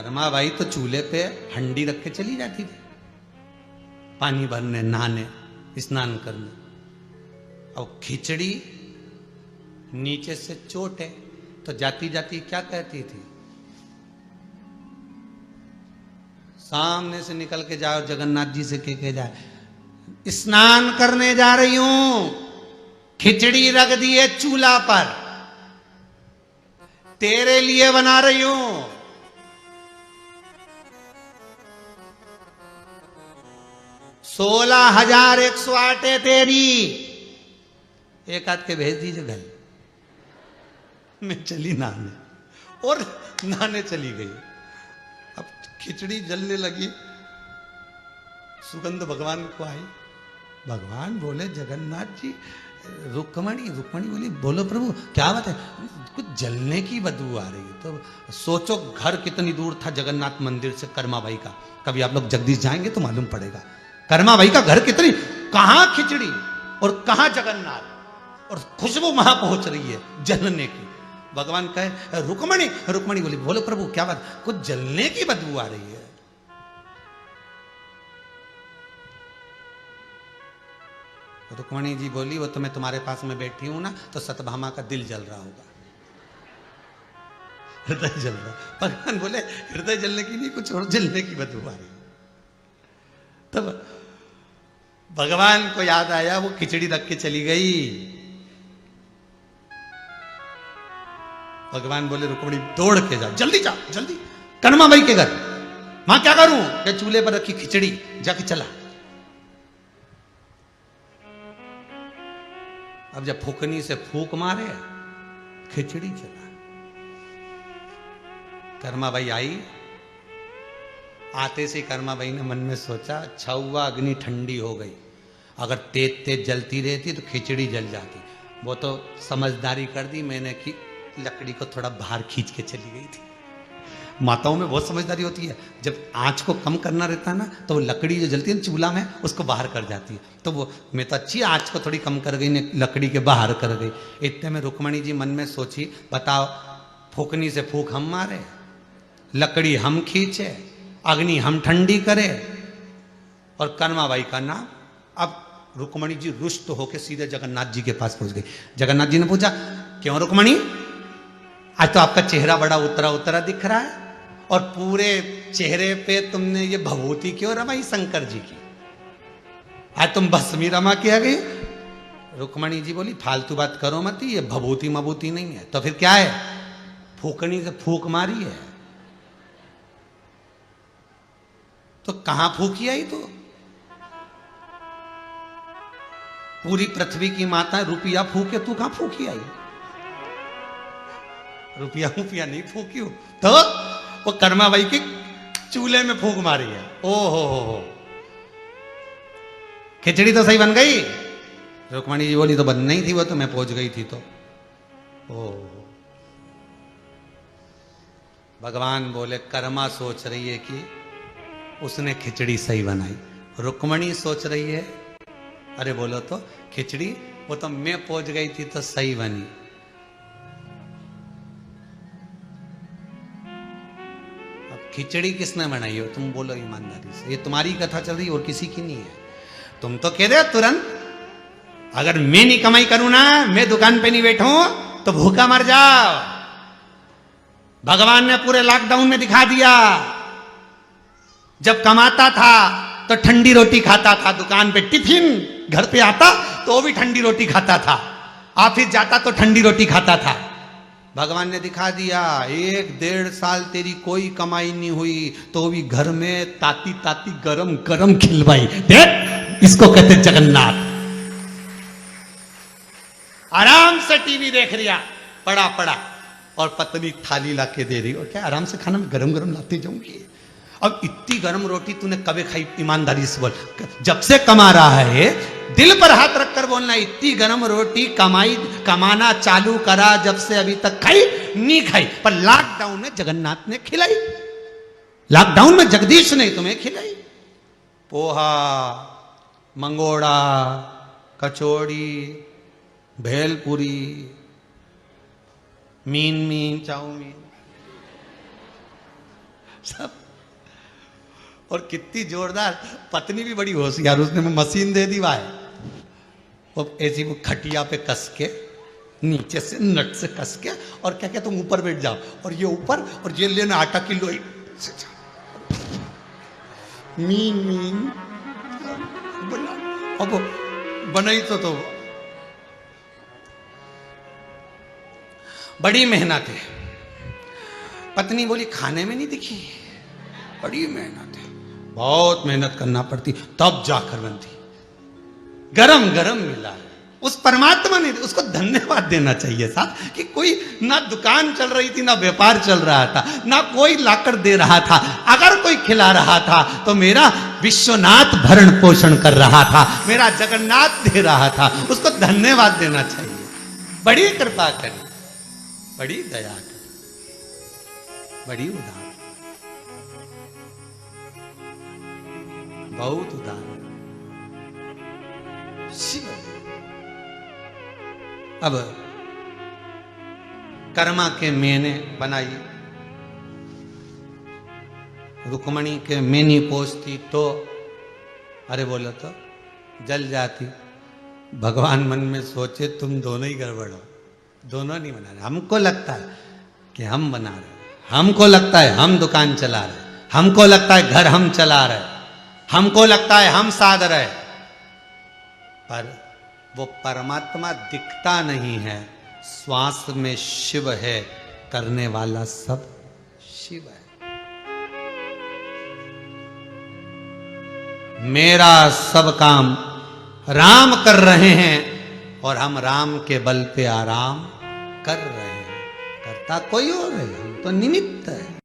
कर्मा भाई तो चूल्हे पे हंडी रख के चली जाती थी पानी भरने, नहाने, स्नान करने। और खिचड़ी नीचे से चोट है तो जाती जाती क्या कहती थी? सामने से निकल के जाओ, जगन्नाथ जी से के जाए, स्नान करने जा रही हूं, खिचड़ी रख दी है चूल्हा पर, तेरे लिए बना रही हूं। 16,108 है तेरी, एक हाथ के भेज दीजिए घर। मैं चली नहाने, और नहाने चली गई। अब खिचड़ी जलने लगी, सुगंध भगवान को आई। भगवान बोले जगन्नाथ जी, रुक्मणी बोली बोलो प्रभु क्या बात है? कुछ जलने की बदबू आ रही है। तो सोचो घर कितनी दूर था जगन्नाथ मंदिर से कर्माबाई का। कभी आप लोग जगदीश जाएंगे तो मालूम पड़ेगा कर्माबाई का घर कितनी, कहां खिचड़ी और कहां जगन्नाथ, और खुशबू वहां पहुंच रही है जलने की। भगवान कहे रुक्मणी बोली बोलो प्रभु क्या बात? कुछ जलने की बदबू आ रही है। रुक्मणी जी बोली वो तो मैं तुम्हारे पास में बैठी हूं ना, तो सतभामा का दिल जल रहा होगा, हृदय जल रहा। भगवान बोले हृदय जलने की नहीं, कुछ और जलने की बदबू आ रही। तब भगवान को याद आया, वो खिचड़ी रख के चली गई। भगवान बोले रुक्मणी दौड़ के जा, जल्दी जा, जल्दी कर्माबाई के घर। मां क्या करूं? कि चूल्हे पर रखी खिचड़ी, जाके चला। अब जब फूकनी से फूक मारे, खिचड़ी चला। कर्माबाई आई, आते से कर्माबाई ने मन में सोचा अच्छा हुआ अग्नि ठंडी हो गई, अगर तेज तेज जलती रहती तो खिचड़ी जल जाती। वो तो समझदारी कर दी मैंने कि लकड़ी को थोड़ा बाहर खींच के चली गई थी। माताओं में बहुत समझदारी होती है, जब आंच को कम करना रहता है ना, तो वो लकड़ी जो जलती है ना चूल्हा में, उसको बाहर कर जाती है। तो वो मैं तो अच्छी आंच को थोड़ी कम कर गई ने, लकड़ी के बाहर कर गई। इतने में रुक्मणी जी मन में सोची बताओ, फूकनी से फूक हम मारे, लकड़ी हम खींचे, अग्नि हम ठंडी करे, और कर्माबाई का नाम। अब रुक्मणी जी रुष्ट होकर सीधे जगन्नाथ जी के पास पहुंच गई। जगन्नाथ जी ने पूछा क्यों रुक्मणी, आज तो आपका चेहरा बड़ा उतरा उतरा दिख रहा है, और पूरे चेहरे पे तुमने ये भभूति क्यों रमाई शंकर जी की? आज तुम भस्मी रमा किया गई। रुक्मणी जी बोली फालतू बात करो मत, ये भभूति मभूति नहीं है। तो फिर क्या है? फूकनी से फूक मारी है। तो कहां फूकी आई? तो पूरी पृथ्वी की माता रुपया फूके, तू कहां फूकी आई? रुपया नहीं फूकी हो, तो वो कर्माबाई के चूल्हे में फूंक मारी है। ओ हो, खिचड़ी तो सही बन गई। रुक्मणी जी बोली तो बन नहीं थी, वो तो मैं पहुंच गई थी। तो ओ भगवान बोले कर्मा सोच रही है कि उसने खिचड़ी सही बनाई, रुक्मणी सोच रही है अरे बोलो तो खिचड़ी वो तो मैं पहुंच गई थी तो सही बनी। खिचड़ी किसने बनाई हो? तुम बोलो ईमानदारी से, ये तुम्हारी कथा चल रही है और किसी की नहीं है। तुम तो कह रहे हो तुरंत अगर मैं नहीं कमाई करूं ना, मैं दुकान पे नहीं बैठूं तो भूखा मर जाओ। भगवान ने पूरे लॉकडाउन में दिखा दिया, जब कमाता था तो ठंडी रोटी खाता था, दुकान पे टिफिन घर पे आता तो भी ठंडी रोटी खाता था, ऑफिस जाता तो ठंडी रोटी खाता था। भगवान ने दिखा दिया 1-1.5 साल तेरी कोई कमाई नहीं हुई तो भी घर में ताती ताती गरम गरम खिलवाई। देख इसको कहते जगन्नाथ। आराम से टीवी देख रिया पड़ा और पत्नी थाली ला के दे रही, और क्या आराम से खाना में गरम गरम लाते जाऊंगी। अब इतनी गरम रोटी तूने कभी खाई? ईमानदारी से बोल, जब से कमा रहा है दिल पर हाथ रखकर बोलना, इतनी गरम रोटी कमाना चालू करा जब से अभी तक खाई नहीं खाई। पर लॉकडाउन में जगन्नाथ ने खिलाई, लॉकडाउन में जगदीश ने तुम्हें खिलाई। पोहा, मंगोड़ा, कचौड़ी, भेलपुरी, मीन चाउमीन, सब। और कितनी जोरदार, पत्नी भी बड़ी होशियार, उसने मशीन दे दी भाई, और ऐसी वो खटिया पे कस के नीचे से नट से कस के, और क्या क्या तुम ऊपर बैठ जाओ, और ये ऊपर, और ये लेना आटा की लोई, मीन मीन बना। अब बनाई तो बड़ी मेहनत है। पत्नी बोली खाने में नहीं दिखी, बड़ी मेहनत है, बहुत मेहनत करना पड़ती तब जाकर बनती। गरम गरम मिला है, उस परमात्मा ने, उसको धन्यवाद देना चाहिए साहब कि कोई ना दुकान चल रही थी, ना व्यापार चल रहा था, ना कोई लाकर दे रहा था, अगर कोई खिला रहा था तो मेरा विश्वनाथ भरण पोषण कर रहा था, मेरा जगन्नाथ दे रहा था, उसको धन्यवाद देना चाहिए। बड़ी कृपा करी, बड़ी दया करी, बड़ी उदार, बहुत उदार शिव। अब कर्मा के मैंने बनाई, रुक्मणी के मैनी पोसती तो, अरे बोलो तो जल जाती। भगवान मन में सोचे तुम दोनों ही गड़बड़ हो, दोनों नहीं बना रहे। हमको लगता है कि हम बना रहे, हमको लगता है हम दुकान चला रहे, हमको लगता है घर हम चला रहे, हमको लगता है हम साध रहे, पर वो परमात्मा दिखता नहीं है। श्वास में शिव है, करने वाला सब शिव है। मेरा सब काम राम कर रहे हैं और हम राम के बल पे आराम कर रहे हैं। करता कोई और है, हम तो निमित्त है।